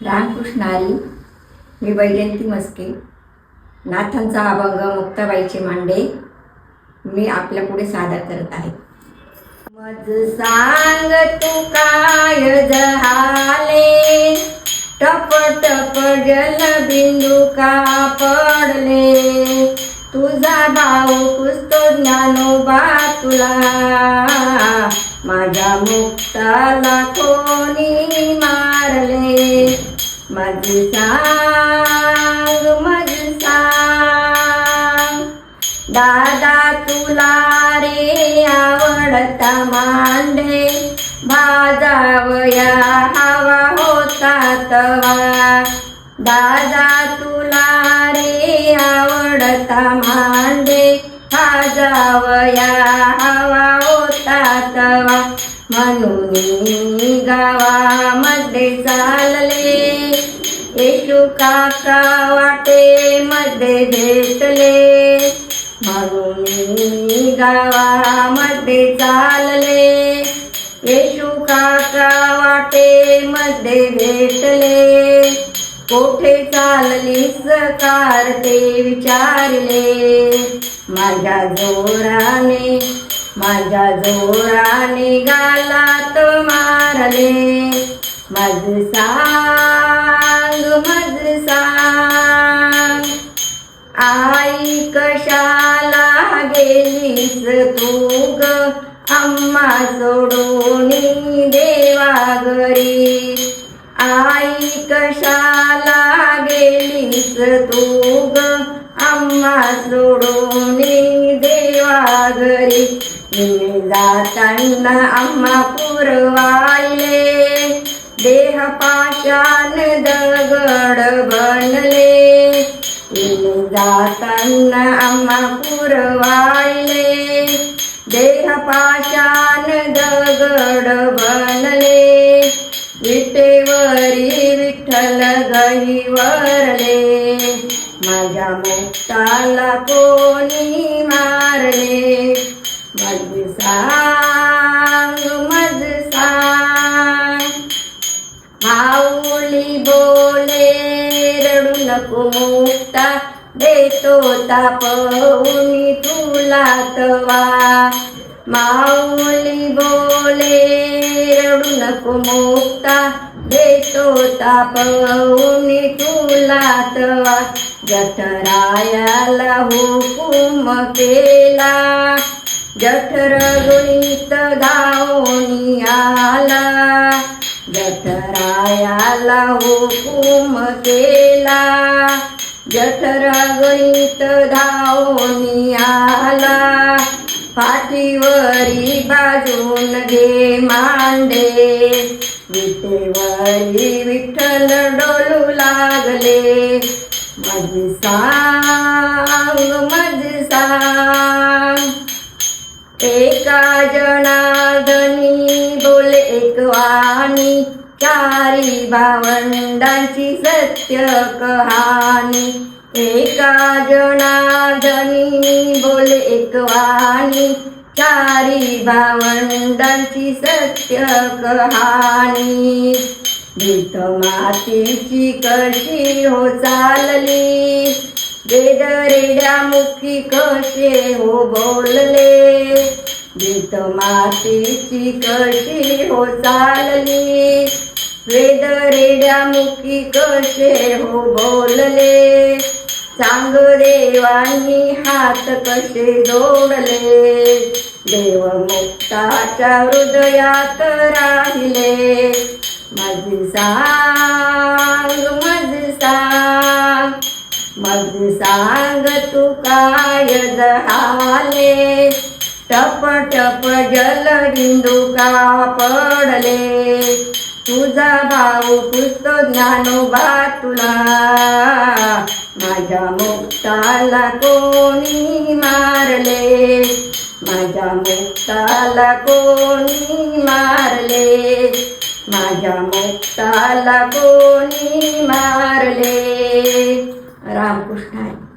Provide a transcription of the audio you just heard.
रामकृष्ण हरी. मी वैजयंती मस्के, नाथांचा अभंग मुक्ताबाईचे मांडे मी आपल्या पुढे सादर करत आहे. मज सांग तू काय झाले, टप टप जल बिंदू का पडले, तुझा भाऊ पुसतो ज्ञानोबा तुला, माझ्या मुक्ताला कोणी मारले. मज सांग दादा तुला रे आवडता मांडे, भाजावया हवा होता तवा. दादा तुला रे आवडता मांडे, भाजावया हवा होता तवा. म्हणून गावामध्ये चालले, येशू काका वाटेमध्ये भेटले. म्हणून गावामध्ये चालले, येशू काका वाटेमध्ये भेटले. कोठे चाललीस कार ते विचारले, माझ्या जोराने गालात मारले. मज सांग आई कशाला गेलीस तू ग, अम्मा सोडून देवा घरी. आई कशाला गेलीस तू ग, अम्मा सोडून देवा घरी. जाताना अम्मा पुरवायले, देह पाषाण दगड बनले. जाताना अम्मा पुरवायले, देह पाषाण दगड बनले. विटेवरी विठ्ठल गहिवरले, माझ्या मुक्ताला कोणी मारले. मज सांग माऊली बोले रडू नको मुक्ता, देतो तापवून तुला तवा. माऊली बोले रडू नको मुक्ता, देतो तापवून तुला तवा. जठरायाला हुकूम केला, जठर गणित धावून आला. जठरायाला हुकूम केला, जठर गणित धावून आला. पाठीवरी बाजून घे मांडे, विटेवरी विठ्ठल डोलू लागले. मज सांग एका जनार्दनी बोले एक वाणी, चारी भावंडांची सत्य कहाणी. एका जनार्दनी बोले एक वाणी, चारी भावंडांची सत्य कहाणी. भीत मातीची कशी हो चालली, वेद रेड्या मुखी कसे हो बोलले. भीत मातीची कशी हो चालली, वेद रेड्या मुखी कसे हो बोलले. सांग देवांनी हात कसे जोडले, देव मुक्ताच्या हृदयात राहिले. मज सांग तू काय झाले, टप टप जल बिंदू का पडले. तुझा भाऊ पुसतो ज्ञानोबा तुला, माझ्या मुक्ताला कोणी मारले. माझ्या मुक्ताला कोणी मारले. माझ्या मुक्ताला कोणी मारले. रामकृष्ण हरी.